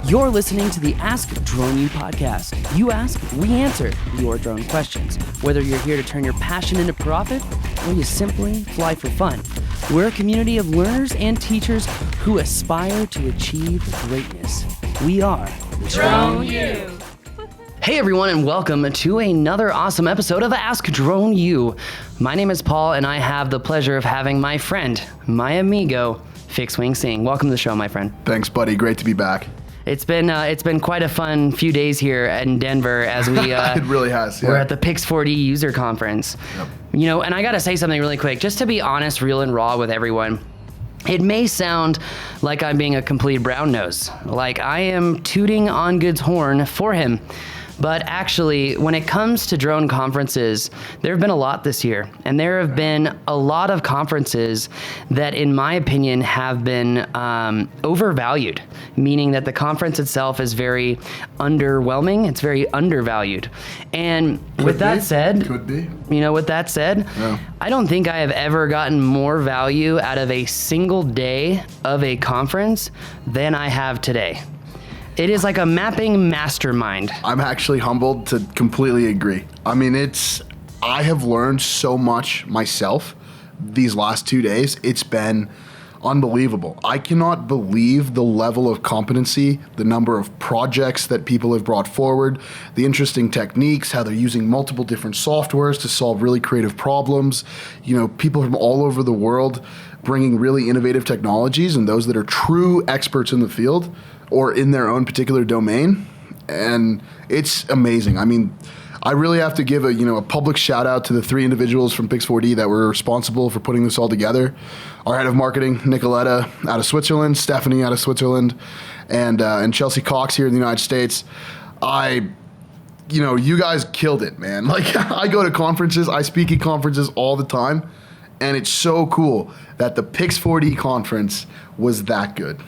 You're listening to the Ask Drone U podcast. You ask, we answer your drone questions. Whether you're here to turn your passion into profit or you simply fly for fun, we're a community of learners and teachers who aspire to achieve greatness. We are Drone U. Hey everyone, and welcome to another awesome episode of Ask Drone U. My name is Paul, and I have the pleasure of having my friend, my amigo, Fixed Wing Sing. Welcome to the show, my friend. Thanks, buddy. Great to be back. It's been quite a fun few days here in Denver as we it really has. Yeah. We're at the Pix4D User Conference. Yep. You know, and I gotta say something really quick, just to be honest, real and raw with everyone. It may sound like I'm being a complete brown nose, like I am tooting Angad's horn for him. But actually, when it comes to drone conferences, there have been a lot this year. And there have been a lot of conferences that, in my opinion, have been overvalued, meaning that the conference itself is very underwhelming. It's very undervalued. And with that said, Yeah. I don't think I have ever gotten more value out of a single day of a conference than I have today. It is like a mapping mastermind. I'm actually humbled to completely agree. I mean, I have learned so much myself these last 2 days. It's been unbelievable. I cannot believe the level of competency, the number of projects that people have brought forward, the interesting techniques, how they're using multiple different softwares to solve really creative problems. You know, people from all over the world bringing really innovative technologies, and those that are true experts in the field or in their own particular domain. And it's amazing. I mean, I really have to give a public shout out to the three individuals from Pix4D that were responsible for putting this all together. Our head of marketing, Nicoletta, out of Switzerland, Stephanie out of Switzerland, and Chelsea Cox here in the United States. You guys killed it, man. Like, I go to conferences, I speak at conferences all the time, and it's so cool that the Pix4D conference was that good.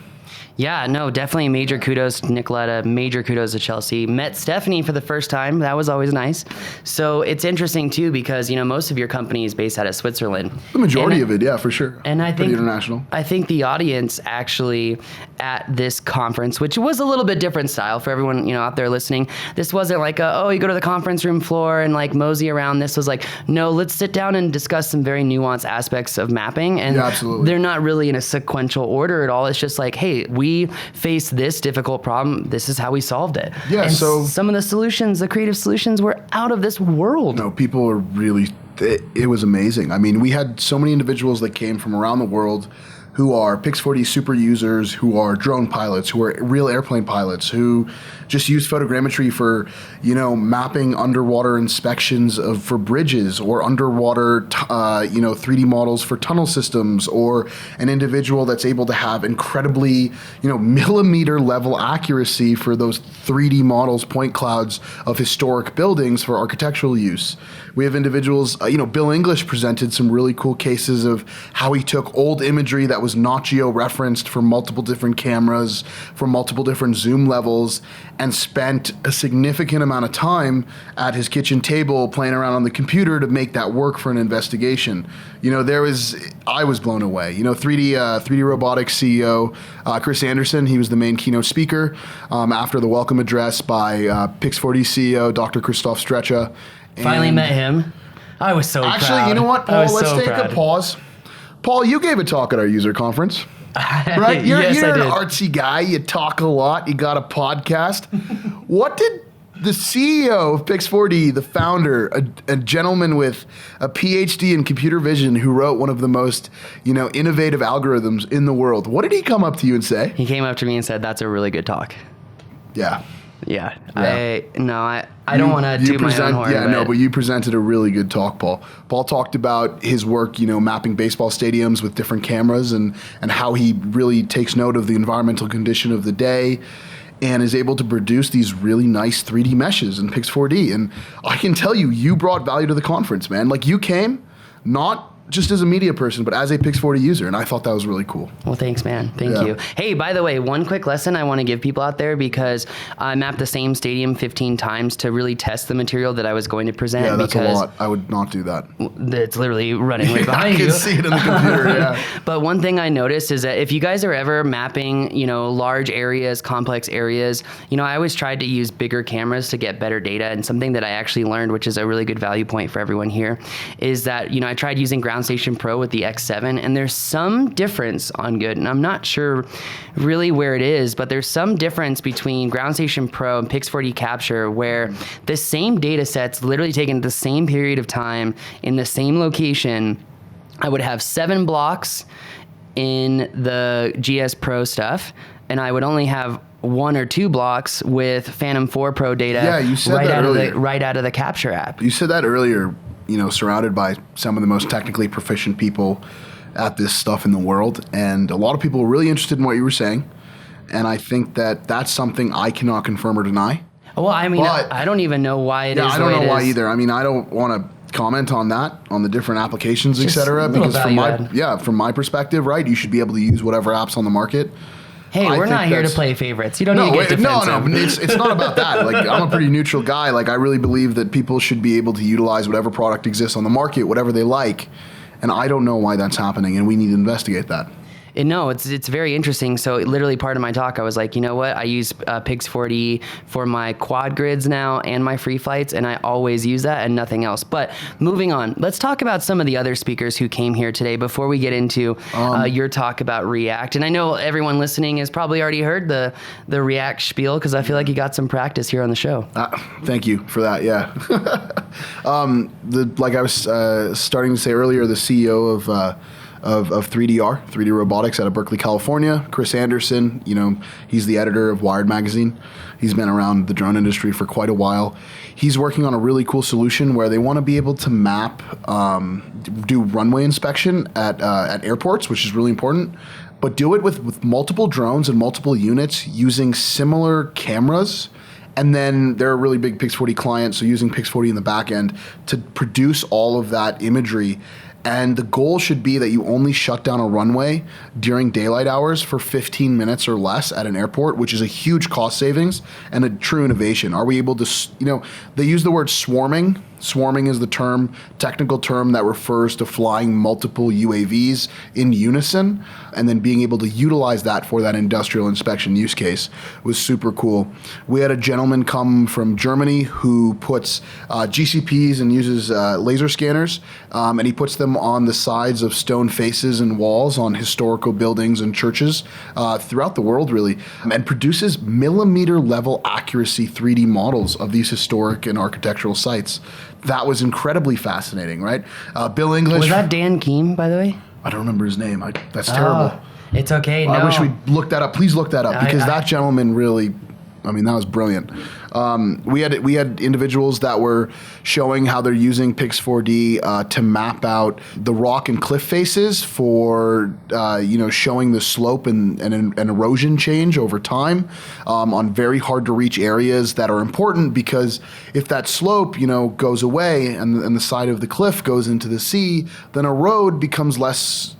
Yeah, no, definitely major kudos to Nicoletta, major kudos to Chelsea. Met Stephanie for the first time. That was always nice. So it's interesting, too, because, most of your company is based out of Switzerland. The majority of it, yeah, for sure. And I think international. I think the audience actually at this conference, which was a little bit different style for everyone, out there listening. This wasn't like, you go to the conference room floor and like mosey around. This was like, no, let's sit down and discuss some very nuanced aspects of mapping. And yeah, absolutely. They're not really in a sequential order at all. It's just like, hey, we faced this difficult problem. This is how we solved it. Yeah, and so some of the solutions, the creative solutions, were out of this world. No, people are really. It was amazing. I mean, we had so many individuals that came from around the world who are Pix4D super users, who are drone pilots, who are real airplane pilots, who just use photogrammetry for, mapping underwater inspections for bridges, or underwater, 3D models for tunnel systems, or an individual that's able to have incredibly, millimeter level accuracy for those 3D models, point clouds of historic buildings for architectural use. We have individuals, Bill English presented some really cool cases of how he took old imagery that was not geo-referenced from multiple different cameras, from multiple different zoom levels, and spent a significant amount of time at his kitchen table playing around on the computer to make that work for an investigation. I was blown away. 3D Robotics CEO Chris Anderson, he was the main keynote speaker after the welcome address by Pix4D CEO Dr. Christoph Streccia. Finally met him. I was so proud. Actually, you know what, Paul? Let's take a pause. Paul, you gave a talk at our user conference, right? You're an artsy guy. You talk a lot. You got a podcast. What did the CEO of Pix4D, the founder, a gentleman with a PhD in computer vision who wrote one of the most, innovative algorithms in the world, what did he come up to you and say? He came up to me and said, "That's a really good talk." Yeah. Yeah. I don't want to toot my own horn. Yeah, but you presented a really good talk, Paul. Paul talked about his work, mapping baseball stadiums with different cameras and how he really takes note of the environmental condition of the day and is able to produce these really nice 3D meshes in Pix4D. And I can tell you brought value to the conference, man. Like, you came not just as a media person, but as a Pix4D user, and I thought that was really cool. Well, thanks, man. Thank you. Hey, by the way, one quick lesson I want to give people out there, because I mapped the same stadium 15 times to really test the material that I was going to present. Yeah, that's a because lot. I would not do that. It's literally running right behind I you. can see it in the computer, yeah. But one thing I noticed is that if you guys are ever mapping, large areas, complex areas, I always tried to use bigger cameras to get better data. And something that I actually learned, which is a really good value point for everyone here, is that, I tried using Ground Station Pro with the X7, and there's some difference on Good, and I'm not sure really where it is, but there's some difference between Ground Station Pro and Pix4D Capture, where the same data sets literally taken the same period of time in the same location. I would have 7 blocks in the GSPro stuff, and I would only have 1 or 2 blocks with Phantom 4 Pro data. Yeah, you said that earlier. Right out of the Capture app. You said that earlier, surrounded by some of the most technically proficient people at this stuff in the world. And a lot of people were really interested in what you were saying. And I think that that's something I cannot confirm or deny. Well, I mean, I don't even know why it is. Yeah, I don't know why either. I mean, I don't want to comment on that, on the different applications, et cetera, because from my perspective, right, you should be able to use whatever apps on the market. Hey, we're not here to play favorites. You don't need to get defensive. No, it's not about that. Like, I'm a pretty neutral guy. Like, I really believe that people should be able to utilize whatever product exists on the market, whatever they like. And I don't know why that's happening, and we need to investigate that. No, it's very interesting. So literally part of my talk, I was like, you know what? I use Pix4D for my quad grids now and my free flights, and I always use that and nothing else. But moving on, let's talk about some of the other speakers who came here today before we get into your talk about React. And I know everyone listening has probably already heard the React spiel, because I feel like you got some practice here on the show. Thank you for that, yeah. Like I was starting to say earlier, the CEO of 3D Robotics out of Berkeley, California, Chris Anderson. He's the editor of Wired magazine. He's been around the drone industry for quite a while. He's working on a really cool solution where they want to be able to map, do runway inspection at airports, which is really important, but do it with multiple drones and multiple units using similar cameras. And then they're a really big Pix4D client, so using Pix4D in the back end to produce all of that imagery. And the goal should be that you only shut down a runway during daylight hours for 15 minutes or less at an airport, which is a huge cost savings and a true innovation. Are we able to, they use the word swarming. Swarming is the technical term that refers to flying multiple UAVs in unison, and then being able to utilize that for that industrial inspection use case was super cool. We had a gentleman come from Germany who puts GCPs and uses laser scanners, and he puts them on the sides of stone faces and walls on historical buildings and churches throughout the world, really, and produces millimeter level accuracy 3D models of these historic and architectural sites. That was incredibly fascinating, right? Bill English. Was that Dan Keem, by the way? I don't remember his name. That's terrible. It's okay. I wish we'd looked that up. Please look that up, because that gentleman really, that was brilliant. We had individuals that were showing how they're using Pix4D to map out the rock and cliff faces for showing the slope and erosion change over time on very hard to reach areas that are important, because if that slope goes away and the side of the cliff goes into the sea, then a road becomes less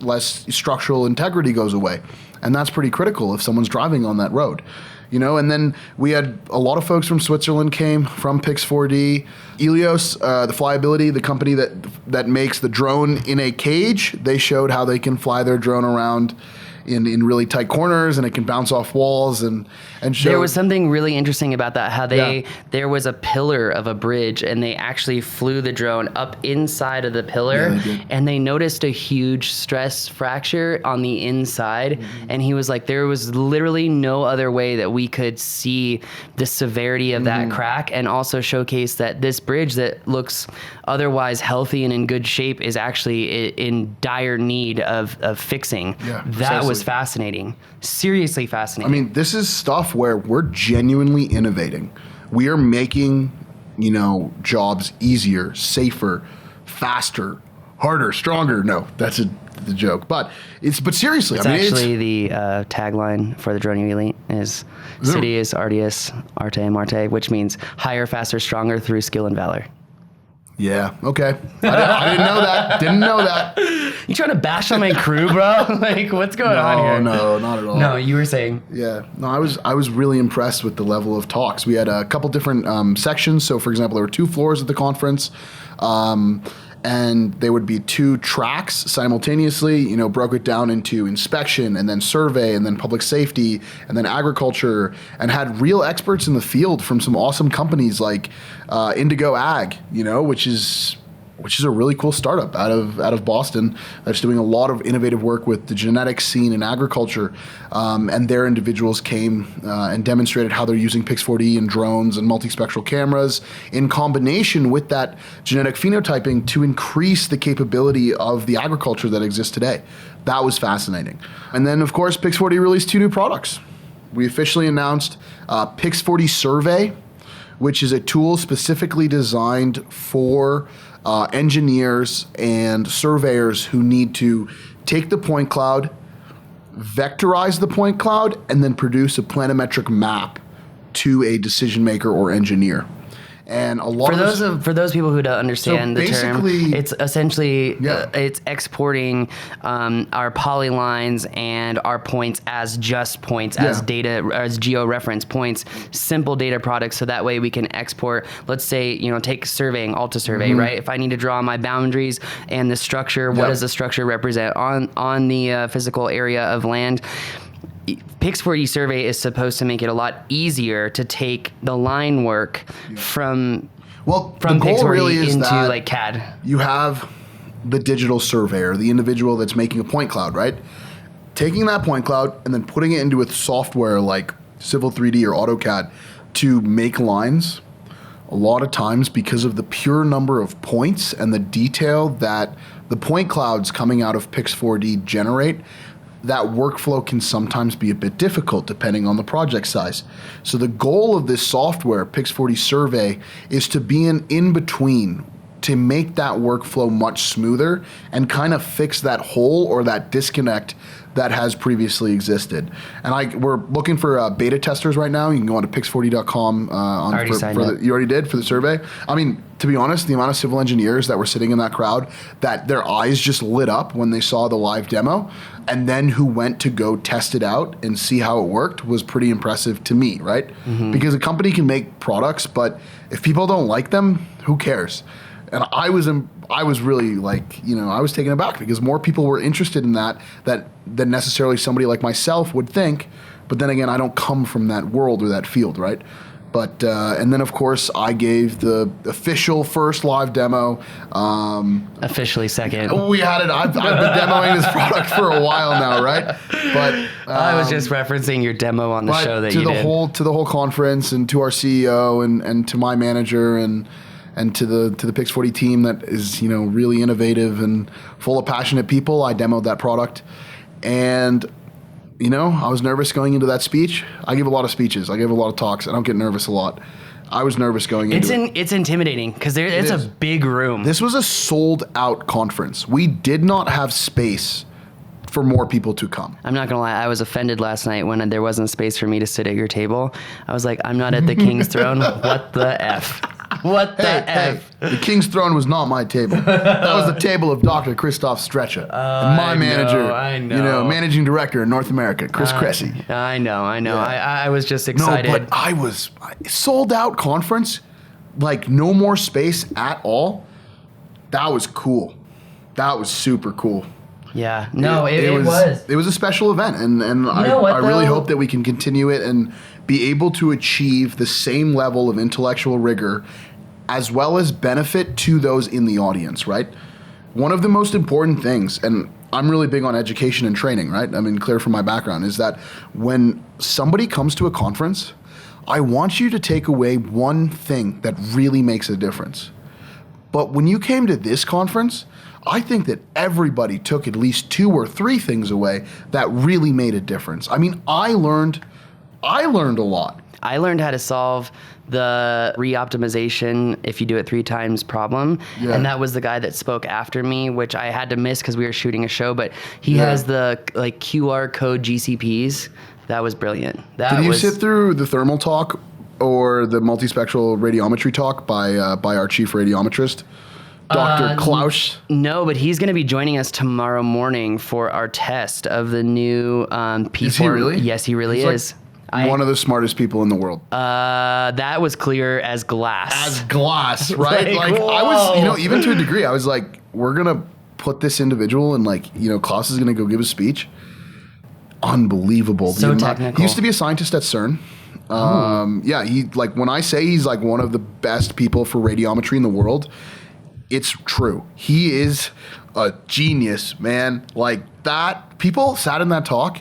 structural integrity goes away, and that's pretty critical if someone's driving on that road. And then we had a lot of folks from Switzerland came from Pix4D. Ilios, the Flyability, the company that makes the drone in a cage, they showed how they can fly their drone around in really tight corners, and it can bounce off walls and show. There was something really interesting about that, how there was a pillar of a bridge, and they actually flew the drone up inside of the pillar, and they noticed a huge stress fracture on the inside, and he was like, there was literally no other way that we could see the severity of that crack, and also showcase that this bridge that looks otherwise healthy and in good shape is actually in dire need of fixing. Yeah, that was fascinating. Seriously fascinating. I mean, this is stuff where we're genuinely innovating. We are making, jobs easier, safer, faster, harder, stronger. No, that's the joke. But seriously, it's actually the tagline for the Drone Elite is Sidious Ardius Arte Marte, which means higher, faster, stronger through skill and valor. Yeah. Okay. I didn't know that. Didn't know that. You trying to bash on my crew, bro? Like, what's going on here? No, not at all. No, you were saying. Yeah. No, I was really impressed with the level of talks. We had a couple different sections. So, for example, there were 2 floors at the conference. And there would be 2 tracks simultaneously, you know, broke it down into inspection and then survey and then public safety and then agriculture, and had real experts in the field from some awesome companies like Indigo Ag, you know, which is a really cool startup out of Boston that's doing a lot of innovative work with the genetics scene in agriculture. And their individuals came and demonstrated how they're using Pix4D and drones and multispectral cameras in combination with that genetic phenotyping to increase the capability of the agriculture that exists today. That was fascinating. And then, of course, Pix4D released 2 new products. We officially announced Pix4D Survey, which is a tool specifically designed for engineers and surveyors who need to take the point cloud, vectorize the point cloud, and then produce a planimetric map to a decision maker or engineer. And a lot for those people who don't understand the term, it's essentially it's exporting our polylines and our points as just points, as data, as geo-reference points, simple data products. So that way we can export. Let's say, you know, take surveying, Alta survey, right? If I need to draw my boundaries and the structure, what does the structure represent on the physical area of land? Pix4D Survey is supposed to make it a lot easier to take the line work from Pix4D really is into that like CAD. You have the digital surveyor, the individual that's making a point cloud, right? Taking that point cloud and then putting it into a software like Civil 3D or AutoCAD to make lines. A lot of times, because of the pure number of points and the detail that the point clouds coming out of Pix4D generate, that workflow can sometimes be a bit difficult depending on the project size. So the goal of this software, Pix4D Survey, is to be an in-between to make that workflow much smoother and kind of fix that hole or that disconnect that has previously existed. And we're looking for beta testers right now. You can go on to pix4d.com. You already did for the survey? I mean, to be honest, the amount of civil engineers that were sitting in that crowd, that their eyes just lit up when they saw the live demo, and then who went to go test it out and see how it worked was pretty impressive to me, right? Because a company can make products, but if people don't like them, who cares? And I was really like, you know, I was taken aback because more people were interested in that than necessarily somebody like myself would think. But then again, I don't come from that world or that field, right? But and then of course I gave the official first live demo. Officially second. We had it. I've been demoing this product for a while now, right? But I was just referencing your demo on the show that you did. To the whole conference and to our CEO and to my manager and to the Pix4D team that is, you know, really innovative and full of passionate people. I demoed that product, and you know, I was nervous going into that speech. I give a lot of speeches. I give a lot of talks. I don't get nervous a lot. I was nervous going into it. It's intimidating because it's a big room. This was a sold out conference. We did not have space for more people to come. I'm not gonna lie, I was offended last night when there wasn't space for me to sit at your table. I was like, I'm not at the king's throne. What the F? What the F? The king's throne was not my table. That was the table of Dr. Christoph Stretcher. And my manager, I know. You know, managing director in North America, Chris Cressy. I know. Yeah. I was just No, excited. but I was sold out conference, like no more space at all. That was cool. That was super cool. Yeah, no, it was. It was a special event, and I really hope that we can continue it and be able to achieve the same level of intellectual rigor as well as benefit to those in the audience, right? One of the most important things, and I'm really big on education and training, right? I mean, clear from my background, is that when somebody comes to a conference, I want you to take away one thing that really makes a difference. But when you came to this conference, I think that everybody took at least 2 or 3 things away that really made a difference. I mean, I learned a lot. I learned how to solve the re-optimization if you do it 3 times problem. Yeah. And that was the guy that spoke after me, which I had to miss because we were shooting a show, but he has the like QR code GCPs. That was brilliant. Did you sit through the thermal talk or the multispectral radiometry talk by our chief radiometrist? Dr. Klaus? No, but he's going to be joining us tomorrow morning for our test of the new P4. Is he really? Yes, he really is. One of the smartest people in the world. That was clear as glass. As glass, right? Like, I was, even to a degree, I was like, we're going to put this individual and Klaus is going to go give a speech. Unbelievable. So technical. He used to be a scientist at CERN. Yeah, when I say he's like one of the best people for radiometry in the world, it's true. He is a genius, man. Like that, people sat in that talk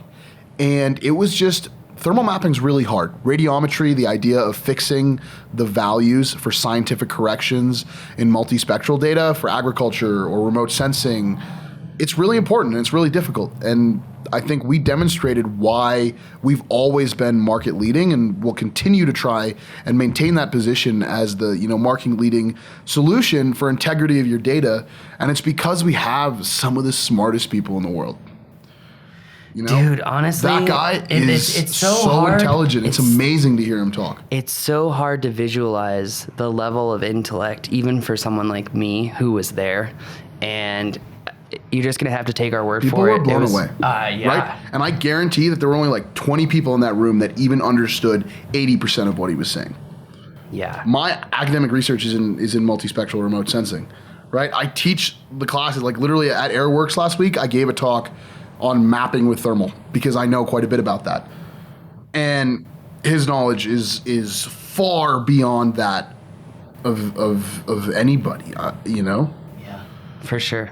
and it was just, thermal mapping's really hard. Radiometry, the idea of fixing the values for scientific corrections in multispectral data for agriculture or remote sensing, it's really important and it's really difficult. And I think we demonstrated why we've always been market leading and will continue to try and maintain that position as the market leading solution for integrity of your data. And it's because we have some of the smartest people in the world. Dude, honestly, that guy is it's so intelligent. It's amazing to hear him talk. It's so hard to visualize the level of intellect, even for someone like me who was there. And you're just going to have to take our word People for it. People were blown away. Yeah. Right? And I guarantee that there were only like 20 people in that room that even understood 80% of what he was saying. Yeah. My academic research is in multispectral remote sensing, right? I teach the classes, like literally at Airworks last week, I gave a talk on mapping with thermal because I know quite a bit about that. And his knowledge is far beyond that of anybody, For sure.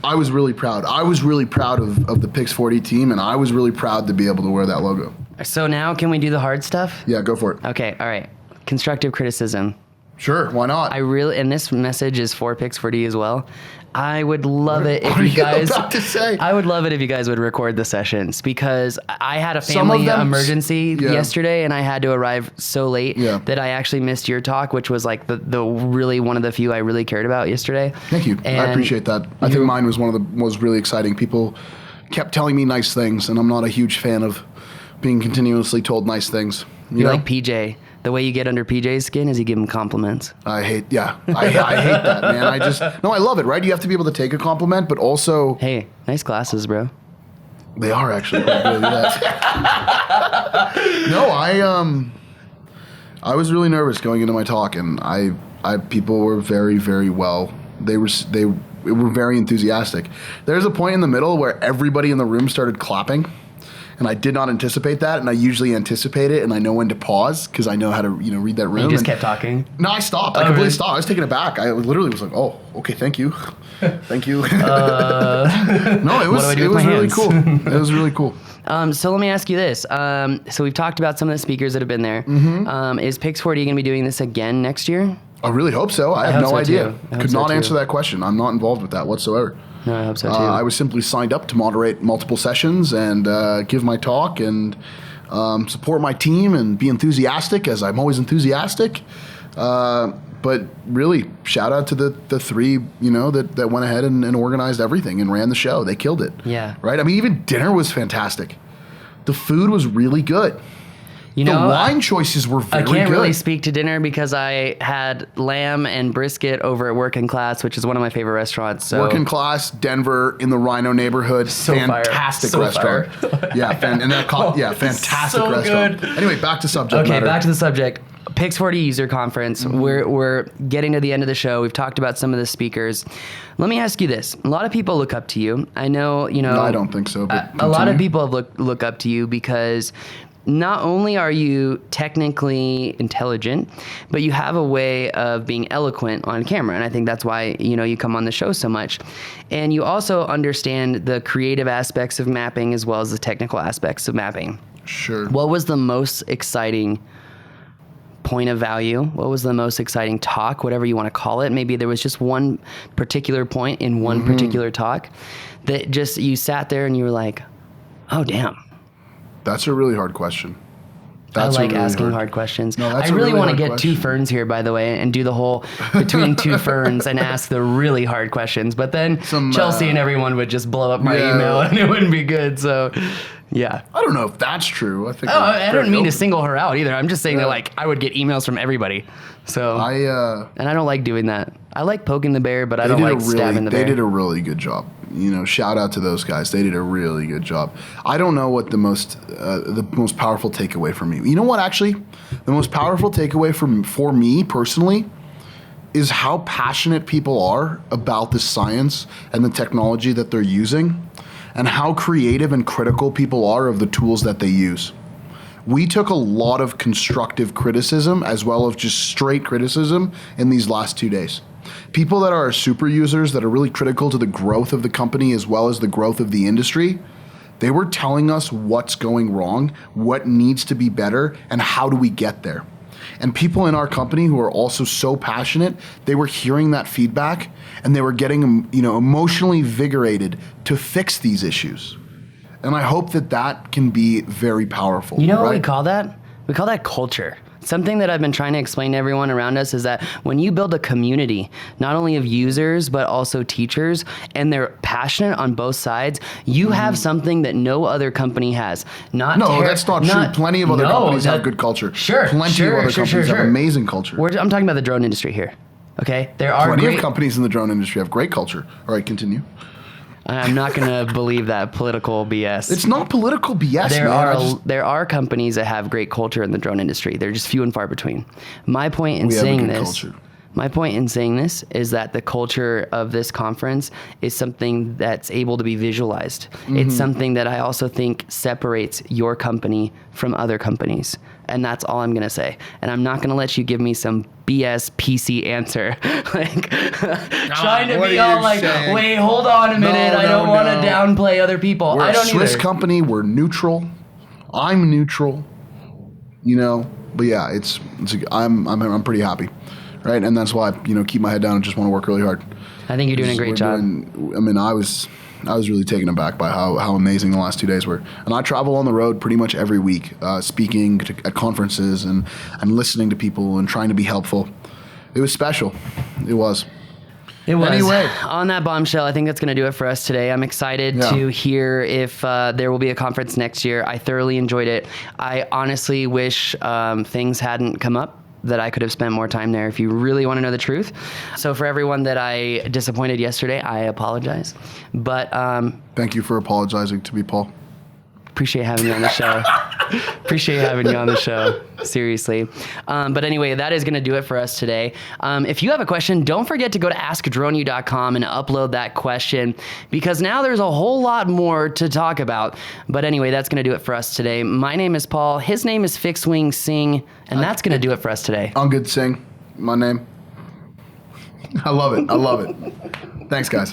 I was really proud. I was really proud of the Pix4D team, and I was really proud to be able to wear that logo. So now can we do the hard stuff? Yeah, go for it. Okay, all right. Constructive criticism. Sure, why not? And this message is for Pix4D as well. I would love it if you guys. About to say? I would love it if you guys would record the sessions because I had a family emergency yesterday and I had to arrive so late that I actually missed your talk, which was like the really one of the few I really cared about yesterday. Thank you. I appreciate that. I think mine was was really exciting. People kept telling me nice things, and I'm not a huge fan of being continuously told nice things. You're like PJ. The way you get under PJ's skin is you give him compliments. I hate that, man. I love it, right? You have to be able to take a compliment, but also... Hey, nice glasses, bro. They are actually really good, yes. No, I was really nervous going into my talk, and people were very, very well. They were very enthusiastic. There's a point in the middle where everybody in the room started clapping. And I did not anticipate that, and I usually anticipate it, and I know when to pause because I know how to, read that room. You just kept talking? No, I stopped. I completely stopped. I was taken aback. I literally was like, "Oh, okay, thank you, thank you." No, it was really cool. It was really cool. So let me ask you this. So we've talked about some of the speakers that have been there. Is Pix4D going to be doing this again next year? I really hope so. I have no idea. Could not answer too. that question. I'm not involved with that whatsoever. No, I hope so too. I was simply signed up to moderate multiple sessions and give my talk and support my team and be enthusiastic, as I'm always enthusiastic. But really, shout out to the three, that went ahead and organized everything and ran the show. They killed it. Yeah. Right? I mean, even dinner was fantastic. The food was really good. The wine choices were very good. I can't really speak to dinner because I had lamb and brisket over at Working Class, which is one of my favorite restaurants. So Working Class, Denver, in the Rhino neighborhood, fantastic restaurant. Fantastic so restaurant. Good. Anyway, back to subject Okay, matter. back to the subject. Pix4D User Conference. We're getting to the end of the show. We've talked about some of the speakers. Let me ask you this. A lot of people look up to you. I know, No, I don't think so, but a lot of people look up to you because not only are you technically intelligent, but you have a way of being eloquent on camera. And I think that's why, you come on the show so much. And you also understand the creative aspects of mapping as well as the technical aspects of mapping. Sure. What was the most exciting point of value? What was the most exciting talk, whatever you want to call it? Maybe there was just one particular point in one particular talk that just you sat there and you were like, oh, damn. That's a really hard question. I like asking hard questions. No, I really want to get two ferns here, by the way, and do the whole between two ferns and ask the really hard questions. But then Chelsea and everyone would just blow up my email and it wouldn't be good. So, Yeah. I don't know if that's true. I think. Oh, I didn't mean to single her out either. I'm just saying that like I would get emails from everybody. So and I don't like doing that. I like poking the bear, but I don't like stabbing the bear. They did a really good job. You know, shout out to those guys. They did a really good job. I don't know what the most powerful takeaway for me. You know what? Actually, the most powerful takeaway for me personally is how passionate people are about the science and the technology that they're using, and how creative and critical people are of the tools that they use. We took a lot of constructive criticism as well as just straight criticism in these last 2 days. People that are super users that are really critical to the growth of the company as well as the growth of the industry, they were telling us what's going wrong, what needs to be better, and how do we get there. And people in our company who are also so passionate, they were hearing that feedback and they were getting, emotionally invigorated to fix these issues. And I hope that can be very powerful. You know what right? we call that? We call that culture. Something that I've been trying to explain to everyone around us is that when you build a community, not only of users, but also teachers, and they're passionate on both sides, you have something that no other company has. That's not true. Plenty of other companies have good culture. Sure. Plenty of other companies have amazing culture. I'm talking about the drone industry here. Okay? There are plenty of companies in the drone industry have great culture. All right, continue. I'm not going to believe that political BS. It's not political BS, There are companies that have great culture in the drone industry. They're just few and far between. My point in saying this is that the culture of this conference is something that's able to be visualized. It's something that I also think separates your company from other companies. And that's all I'm going to say. And I'm not going to let you give me some BS PC answer. Trying to be all like, wait, hold on a minute. I don't want to downplay other people. We're I don't a Swiss company. We're neutral. I'm neutral. But yeah, I'm pretty happy. Right, and that's why I keep my head down and just want to work really hard. I think you're doing a great job. I was really taken aback by how amazing the last 2 days were. And I travel on the road pretty much every week, speaking at conferences and listening to people and trying to be helpful. It was special. It was. It was. Anyway. On that bombshell, I think that's going to do it for us today. I'm excited to hear if there will be a conference next year. I thoroughly enjoyed it. I honestly wish things hadn't come up, that I could have spent more time there if you really want to know the truth. So for everyone that I disappointed yesterday, I apologize. But thank you for apologizing to me, Paul. Appreciate having you on the show. Seriously. But anyway, that is going to do it for us today. If you have a question, don't forget to go to askdroneu.com and upload that question, because now there's a whole lot more to talk about. But anyway, that's going to do it for us today. My name is Paul. His name is Fixed Wing Singh, and that's going to do it for us today. Angad Singh, my name. I love it. Thanks, guys.